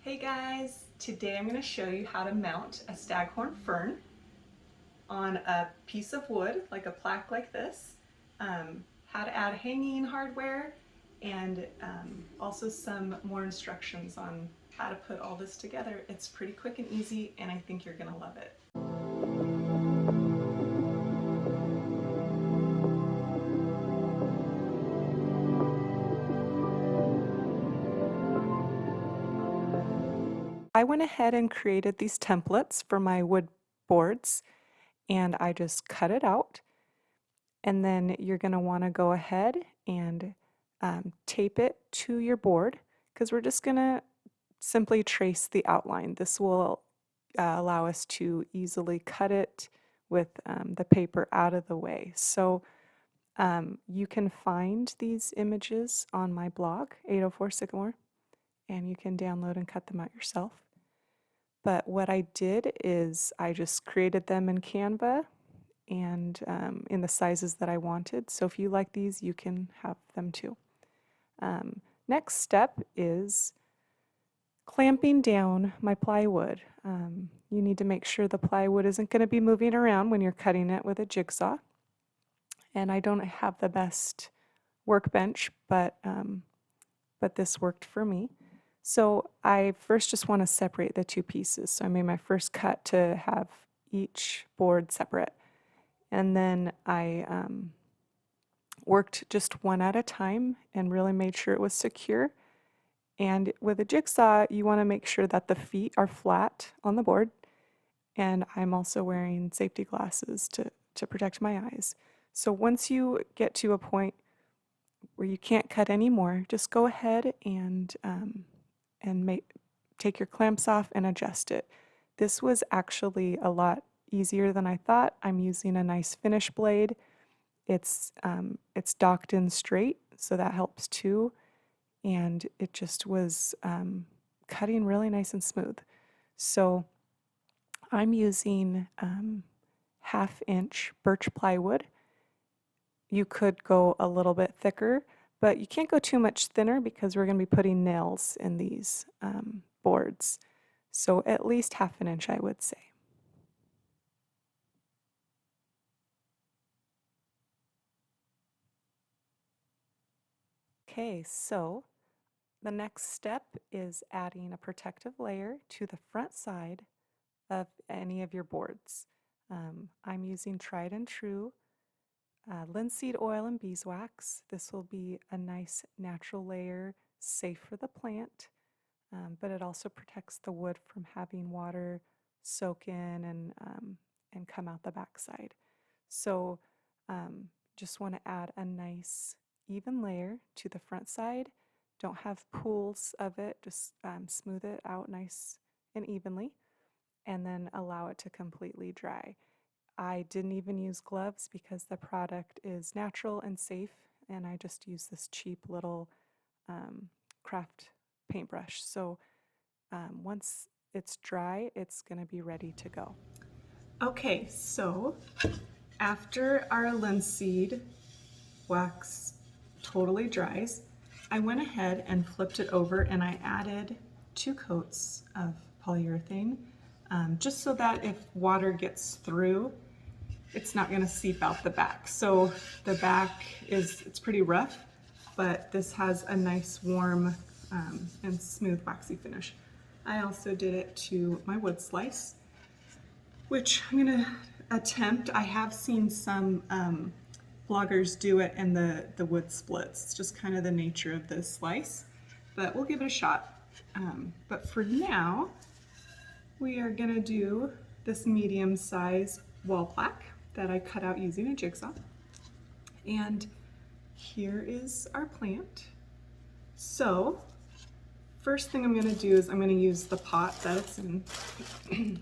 Hey guys, today I'm going to show you how to mount a Staghorn Fern on a piece of wood, like a plaque like this, how to add hanging hardware, and also some more instructions on how to put all this together. It's pretty quick and easy, and I think you're going to love it. I went ahead and created these templates for my wood boards, and I just cut it out. And then you're going to want to go ahead and tape it to your board, because we're just going to simply trace the outline. This will allow us to easily cut it with the paper out of the way. So you can find these images on my blog, 804 Sycamore, and you can download and cut them out yourself. But what I did is I just created them in Canva and in the sizes that I wanted. So if you like these, you can have them too. Next step is clamping down my plywood. You need to make sure the plywood isn't going to be moving around when you're cutting it with a jigsaw. And I don't have the best workbench, but this worked for me. So I first just want to separate the two pieces. So I made my first cut to have each board separate. And then I worked just one at a time and really made sure it was secure. And with a jigsaw, you want to make sure that the feet are flat on the board. And I'm also wearing safety glasses to protect my eyes. So once you get to a point where you can't cut anymore, just go ahead and take your clamps off and adjust it. This was actually a lot easier than I thought. I'm using a nice finish blade. It's docked in straight, so that helps too. And it just was cutting really nice and smooth. So I'm using 1/2 inch birch plywood. You could go a little bit thicker, but you can't go too much thinner because we're going to be putting nails in these boards. So at least 1/2 inch, I would say. Okay, so the next step is adding a protective layer to the front side of any of your boards. I'm using tried and true linseed oil and beeswax. This will be a nice natural layer, safe for the plant, but it also protects the wood from having water soak in and come out the backside. So just want to add a nice even layer to the front side. Don't have pools of it, just smooth it out nice and evenly, and then allow it to completely dry. I didn't even use gloves because the product is natural and safe, and I just use this cheap little craft paintbrush. So once it's dry, it's going to be ready to go. Okay, so after our linseed wax totally dries, I went ahead and flipped it over and I added 2 coats of polyurethane, just so that if water gets through, it's not going to seep out the back. So the back it's pretty rough, but this has a nice warm and smooth waxy finish. I also did it to my wood slice, which I'm going to attempt. I have seen some bloggers do it and the wood splits. It's just kind of the nature of this slice, but we'll give it a shot. But for now, we are going to do this medium size wall plaque that I cut out using a jigsaw. And here is our plant. So first thing I'm going to do is I'm going to use the pot that it's in. And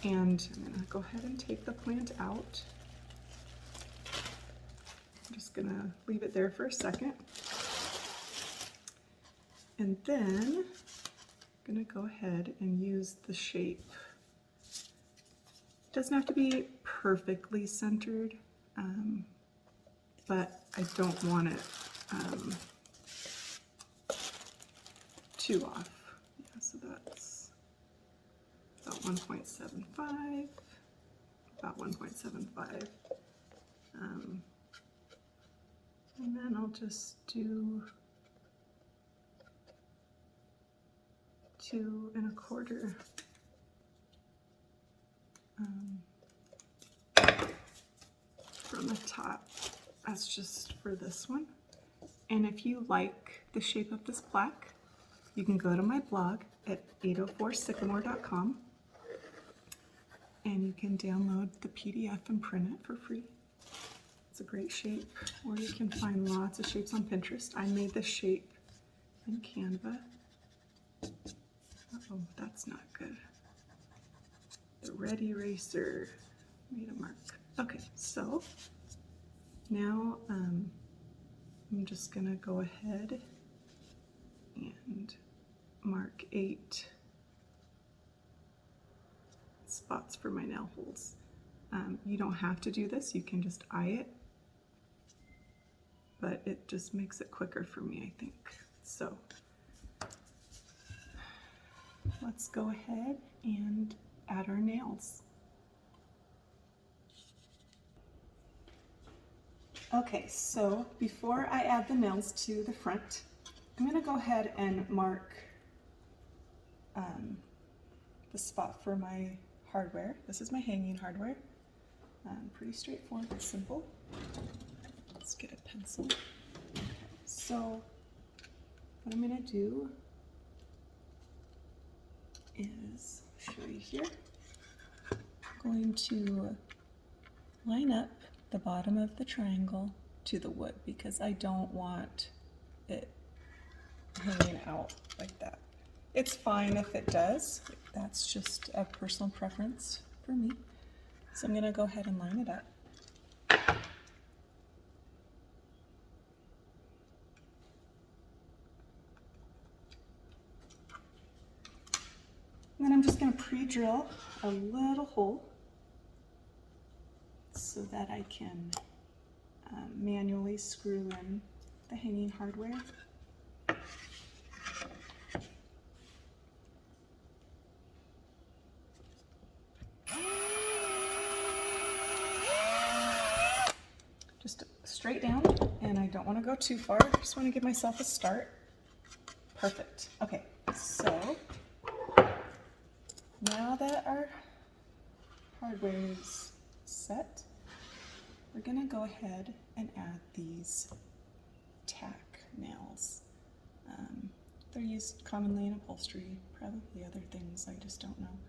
I'm going to go ahead and take the plant out. I'm just going to leave it there for a second. And then I'm going to go ahead and use the shape. It doesn't have to be perfectly centered, but I don't want it too off. Yeah, so 1.75, about 1.75. And then I'll just do 2 1/4 from the top. That's just for this one. And if you like the shape of this plaque, you can go to my blog at 804sycamore.com and you can download the PDF and print it for free. It's a great shape, or you can find lots of shapes on Pinterest. I made this shape in Canva. Uh-oh, that's not good. The red eraser made a mark. Okay, so now I'm just gonna go ahead and mark 8 spots for my nail holes. You don't have to do this, you can just eye it, but it just makes it quicker for me, I think. So let's go ahead and add our nails. Okay, so before I add the nails to the front, I'm going to go ahead and mark the spot for my hardware. This is my hanging hardware. Pretty straightforward and simple. Let's get a pencil. Okay, so what I'm going to do is show you here. I'm going to line up the bottom of the triangle to the wood because I don't want it hanging out like that. It's fine if it does. That's just a personal preference for me. So I'm going to go ahead and line it up. And then I'm just going to pre-drill a little hole so that I can manually screw in the hanging hardware. Just straight down, and I don't want to go too far. I just want to give myself a start. Perfect. Okay, so now that our hardware is set, we're going to go ahead and add these tack nails. They're used commonly in upholstery, probably other things, I just don't know.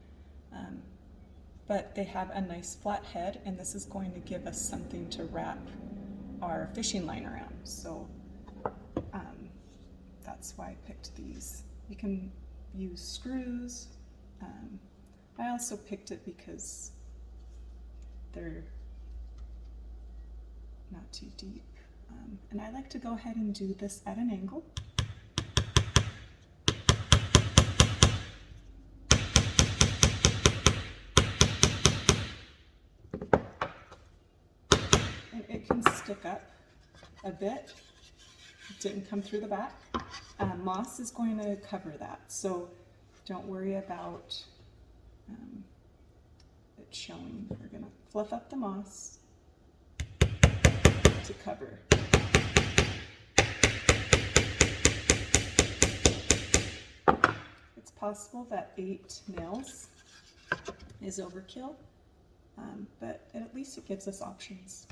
But they have a nice flat head, and this is going to give us something to wrap our fishing line around. So that's why I picked these. You can use screws. I also picked it because they're not too deep. And I like to go ahead and do this at an angle. And it can stick up a bit. It didn't come through the back. Moss is going to cover that, so don't worry about it showing. We're going to fluff up the moss to cover. It's possible that 8 nails is overkill, but at least it gives us options.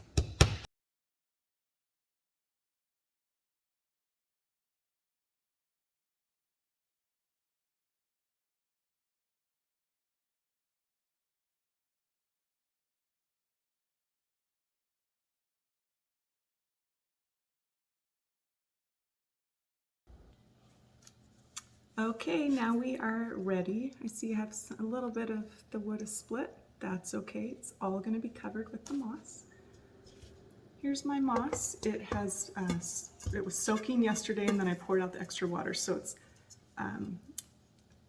Okay, now we are ready. I see I have a little bit of the wood is split. That's okay. It's all going to be covered with the moss. Here's my moss. It has it was soaking yesterday, and then I poured out the extra water, so it's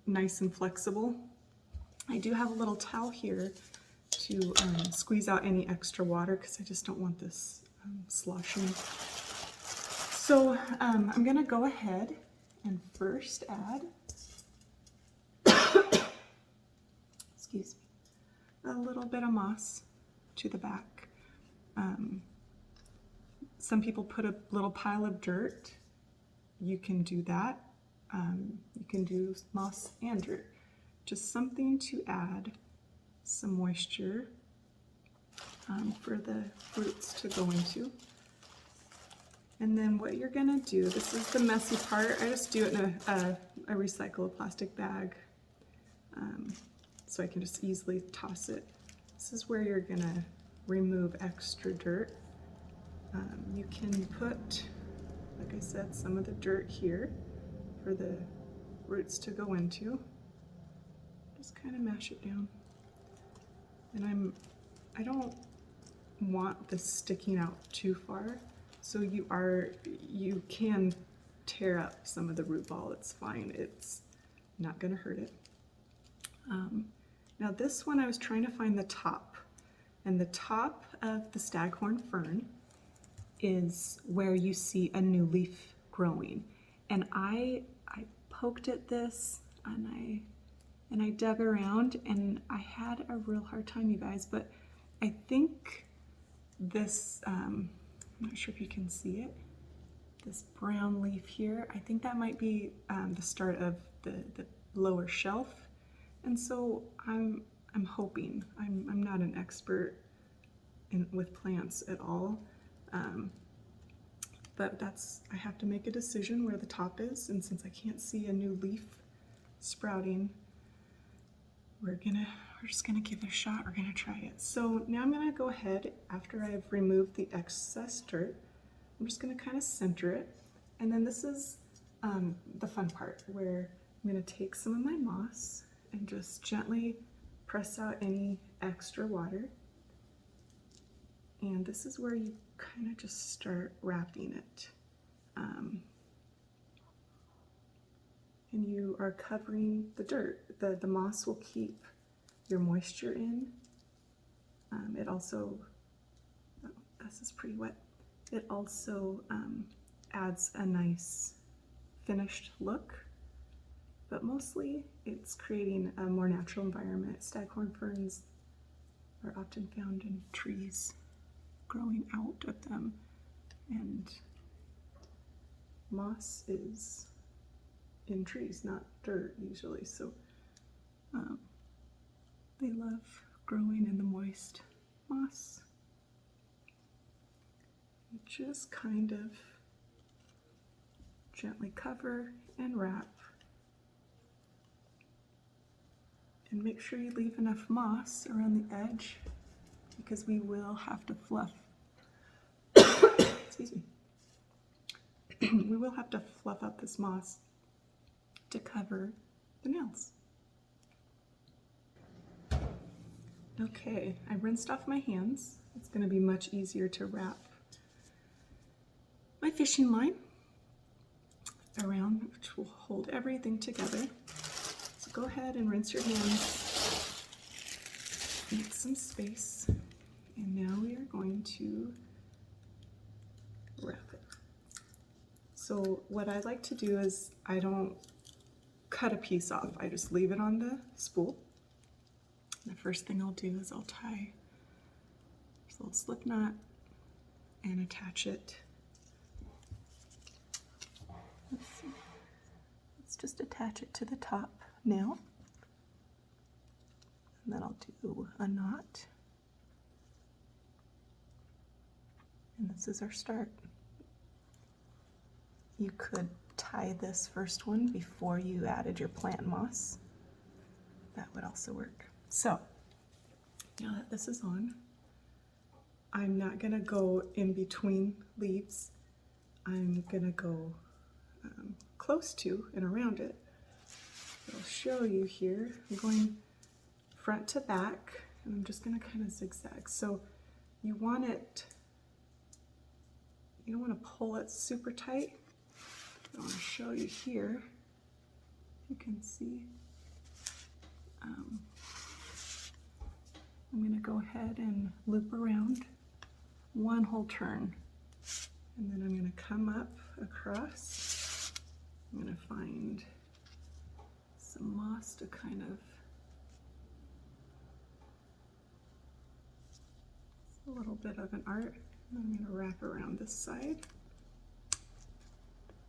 nice and flexible. I do have a little towel here to squeeze out any extra water because I just don't want this sloshing. So I'm going to go ahead and first add, excuse me, a little bit of moss to the back. Some people put a little pile of dirt. You can do that. You can do moss and dirt. Just something to add some moisture for the roots to go into. And then what you're gonna do, this is the messy part. I just do it in a recycled plastic bag so I can just easily toss it. This is where you're gonna remove extra dirt. You can put, like I said, some of the dirt here for the roots to go into. Just kind of mash it down. And I don't want this sticking out too far, so you can tear up some of the root ball. It's fine. It's not going to hurt it. Now this one I was trying to find the top, and the top of the Staghorn Fern is where you see a new leaf growing. And I poked at this and I dug around and I had a real hard time, you guys, but I think this, I'm not sure if you can see it, this brown leaf here, I think that might be the start of the lower shelf. And so I'm hoping, I'm not an expert with plants at all, but I have to make a decision where the top is, and since I can't see a new leaf sprouting, we're just gonna give it a shot. We're gonna try it. So now I'm gonna go ahead, after I've removed the excess dirt, I'm just gonna kind of center it. And then this is the fun part, where I'm gonna take some of my moss and just gently press out any extra water. And this is where you kind of just start wrapping it. And you are covering the dirt. The moss will keep your moisture in. It also, oh, this is pretty wet. It also adds a nice finished look, but mostly it's creating a more natural environment. Staghorn ferns are often found in trees, growing out of them, and moss is in trees, not dirt usually, so they love growing in the moist moss. You just kind of gently cover and wrap, and make sure you leave enough moss around the edge, because we will have to fluff. Excuse me. We will have to fluff up this moss to cover the nails. Okay, I rinsed off my hands. It's going to be much easier to wrap my fishing line around, which will hold everything together. So go ahead and rinse your hands, make some space, and now we are going to wrap it. So what I like to do is I don't cut a piece off, I just leave it on the spool. The first thing I'll do is I'll tie this little slip knot and attach it. Let's see. Let's just attach it to the top now. And then I'll do a knot. And this is our start. You could tie this first one before you added your plant moss. That would also work. So, now that this is on, I'm not gonna go in between leaves. I'm gonna go close to and around it. I'll show you here. I'm going front to back, and I'm just gonna kind of zigzag. So you want it, you don't want to pull it super tight. I want to show you here. You can see. I'm going to go ahead and loop around one whole turn, and then I'm going to come up across. I'm going to find some moss to kind of a little bit of an art. I'm going to wrap around this side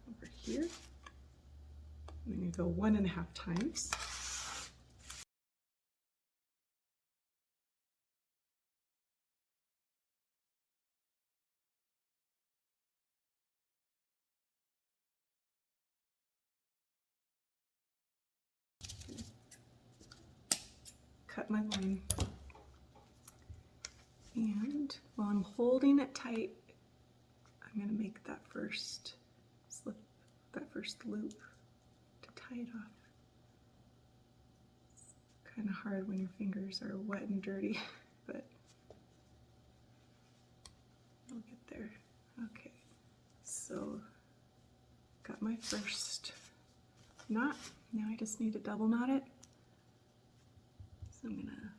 over here. I'm going to go 1.5 times. Cut my line. And while I'm holding it tight, I'm going to make that first slip, that first loop to tie it off. It's kind of hard when your fingers are wet and dirty, but I'll get there. Okay, so got my first knot. Now I just need to double knot it. So I'm gonna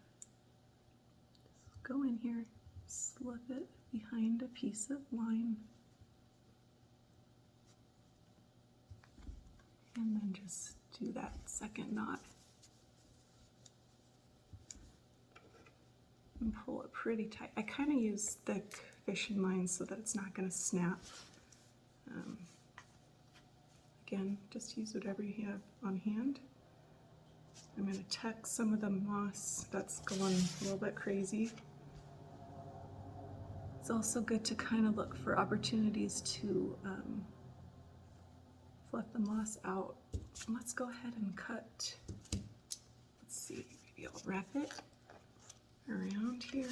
just go in here, slip it behind a piece of line, and then just do that second knot and pull it pretty tight. I kind of use thick fishing line so that it's not going to snap. Again, just use whatever you have on hand. I'm going to tack some of the moss that's going a little bit crazy. It's also good to kind of look for opportunities to fluff the moss out. Let's go ahead and cut. Let's see, maybe I'll wrap it around here.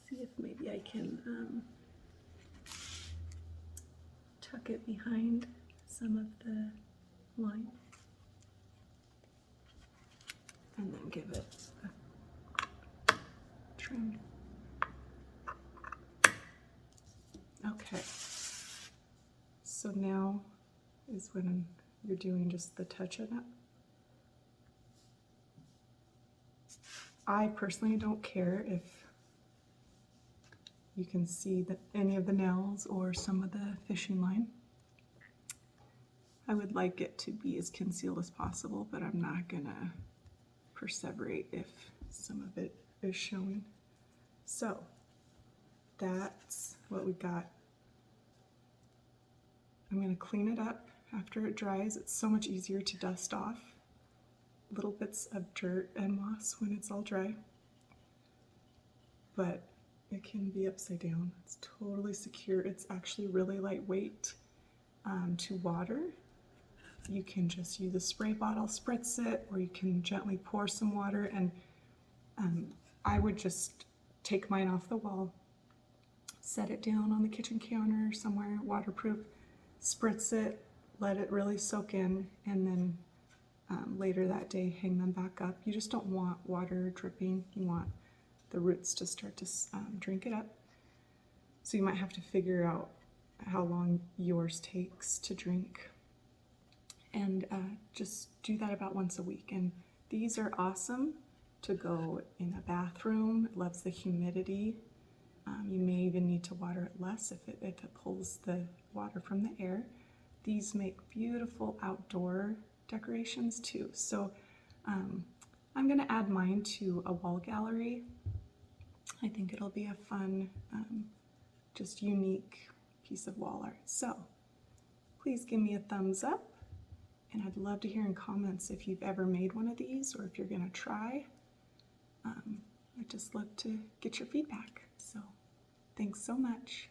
See if maybe I can tuck it behind some of the line and then give it a trim. Okay, so now is when you're doing just the touch-up. I personally don't care if you can see any of the nails or some of the fishing line. I would like it to be as concealed as possible, but I'm not gonna perseverate if some of it is showing. So that's what we got. I'm gonna clean it up after it dries. It's so much easier to dust off little bits of dirt and moss when it's all dry, but it can be upside down. It's totally secure. It's actually really lightweight to water. You can just use a spray bottle, spritz it, or you can gently pour some water, and I would just take mine off the wall, set it down on the kitchen counter somewhere waterproof, spritz it, let it really soak in, and then later that day hang them back up. You just don't want water dripping. You want the roots to start to drink it up. So you might have to figure out how long yours takes to drink, and just do that about once a week. And these are awesome to go in a bathroom. It loves the humidity. You may even need to water it less if it pulls the water from the air. These make beautiful outdoor decorations too. So I'm going to add mine to a wall gallery. I think it'll be a fun, just unique piece of wall art. So please give me a thumbs up, and I'd love to hear in comments if you've ever made one of these or if you're going to try. I'd just love to get your feedback. So thanks so much.